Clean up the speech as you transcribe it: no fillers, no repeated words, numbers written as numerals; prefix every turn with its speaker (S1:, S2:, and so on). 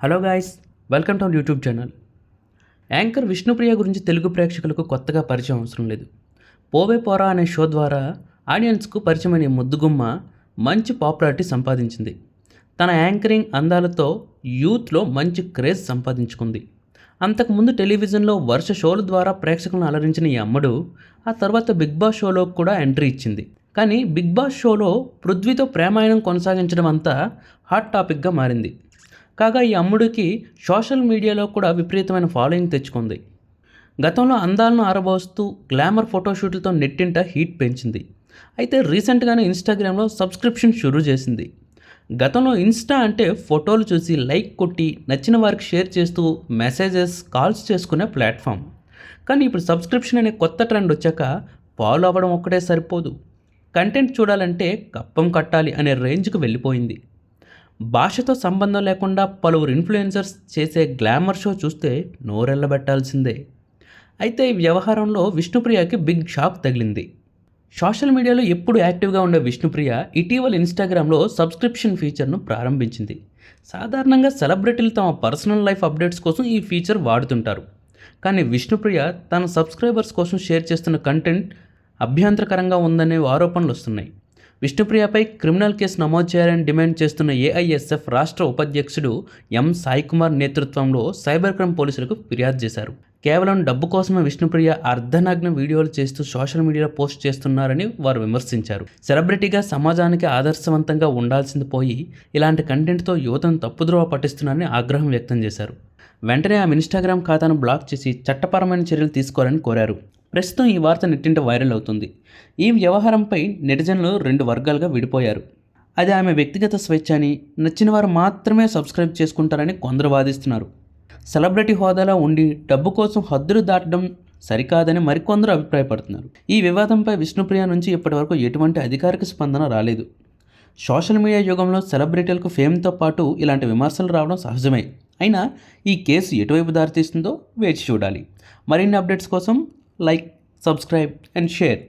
S1: Hello guys, welcome to our YouTube channel. Anchor Vishnupriya గురించి తెలుగు ప్రేక్షకులకు కొత్తగా పరిచయం అవసరం లేదు. పోవే పోరా అనే షో ద్వారా ఆడియన్స్కు పరిచయమైన ఈ ముద్దుగుమ్మ మంచి పాపులారిటీ సంపాదించింది. తన యాంకరింగ్ అందాలతో యూత్లో మంచి క్రేజ్ సంపాదించుకుంది. అంతకుముందు టెలివిజన్లో వరుస షోల ద్వారా ప్రేక్షకులను అలరించిన ఈ అమ్మడు ఆ తర్వాత బిగ్ బాస్ షోలో కూడా ఎంట్రీ ఇచ్చింది. కానీ బిగ్ బాస్ షోలో పృథ్వీతో ప్రేమాయణం కొనసాగించడం అంతా హాట్ టాపిక్గా మారింది. కాగా ఈ అమ్ముడికి సోషల్ మీడియాలో కూడా విపరీతమైన ఫాలోయింగ్ తెచ్చుకుంది. గతంలో అందాలను ఆరబోస్తూ గ్లామర్ ఫోటోషూట్లతో నెట్టింట హీట్ పెంచింది. అయితే రీసెంట్గానే ఇన్స్టాగ్రామ్లో సబ్స్క్రిప్షన్ షురూ చేసింది. గతంలో ఇన్స్టా అంటే ఫోటోలు చూసి లైక్ కొట్టి నచ్చిన వారికి షేర్ చేస్తూ మెసేజెస్ కాల్స్ చేసుకునే ప్లాట్ఫామ్. కానీ ఇప్పుడు సబ్స్క్రిప్షన్ అనే కొత్త ట్రెండ్ వచ్చాక ఫాలో అవ్వడం ఒక్కటే సరిపోదు, కంటెంట్ చూడాలంటే కప్పం కట్టాలి అనే రేంజ్కి వెళ్ళిపోయింది. భాషతో సంబంధం లేకుండా పలువురు ఇన్ఫ్లుయెన్సర్స్ చేసే గ్లామర్ షో చూస్తే నోరెళ్ళబెట్టాల్సిందే. అయితే ఈ వ్యవహారంలో విష్ణుప్రియకి బిగ్ షాక్ తగిలింది. సోషల్ మీడియాలో ఎప్పుడు యాక్టివ్గా ఉండే విష్ణుప్రియ ఇటీవల ఇన్స్టాగ్రామ్లో సబ్స్క్రిప్షన్ ఫీచర్ను ప్రారంభించింది. సాధారణంగా సెలబ్రిటీలు తమ పర్సనల్ లైఫ్ అప్డేట్స్ కోసం ఈ ఫీచర్ వాడుతుంటారు. కానీ విష్ణుప్రియ తన సబ్స్క్రైబర్స్ కోసం షేర్ చేస్తున్న కంటెంట్ అభ్యంతరకరంగా ఉందనే ఆరోపణలు వస్తున్నాయి. విష్ణుప్రియపై క్రిమినల్ కేసు నమోదు చేయాలని డిమాండ్ చేస్తున్న ఏఐఎస్ఎఫ్ రాష్ట్ర ఉపాధ్యక్షుడు ఎం సాయికుమార్ నేతృత్వంలో సైబర్ క్రైమ్ పోలీసులకు ఫిర్యాదు చేశారు. కేవలం డబ్బు కోసమే విష్ణుప్రియ అర్ధనగ్న వీడియోలు చేస్తూ సోషల్ మీడియాలో పోస్ట్ చేస్తున్నారని వారు విమర్శించారు. సెలబ్రిటీగా సమాజానికి ఆదర్శవంతంగా ఉండాల్సింది పోయి ఇలాంటి కంటెంట్తో యువతను తప్పుద్రోవ పట్టిస్తున్నారని ఆగ్రహం వ్యక్తం చేశారు. వెంటనే ఆమె ఇన్స్టాగ్రామ్ ఖాతాను బ్లాక్ చేసి చట్టపరమైన చర్యలు తీసుకోవాలని కోరారు. ప్రస్తుతం ఈ వార్త నెట్టింట వైరల్ అవుతుంది. ఈ వ్యవహారంపై నెటిజన్లు రెండు వర్గాలుగా విడిపోయారు. అది ఆమె వ్యక్తిగత స్వేచ్ఛ అని, నచ్చిన వారు మాత్రమే సబ్స్క్రైబ్ చేసుకుంటారని కొందరు వాదిస్తున్నారు. సెలబ్రిటీ హోదాలో ఉండి డబ్బు కోసం హద్దులు దాటడం సరికాదని మరికొందరు అభిప్రాయపడుతున్నారు. ఈ వివాదంపై విష్ణుప్రియ నుంచి ఇప్పటివరకు ఎటువంటి అధికారిక స్పందన రాలేదు. సోషల్ మీడియా యుగంలో సెలబ్రిటీలకు ఫేమ్తో పాటు ఇలాంటి విమర్శలు రావడం సహజమే. అయినా ఈ కేసు ఎటువైపు దారితీస్తుందో వేచి చూడాలి. మరిన్ని అప్డేట్స్ కోసం లైక్, సబ్స్క్రైబ్ అండ్ షేర్.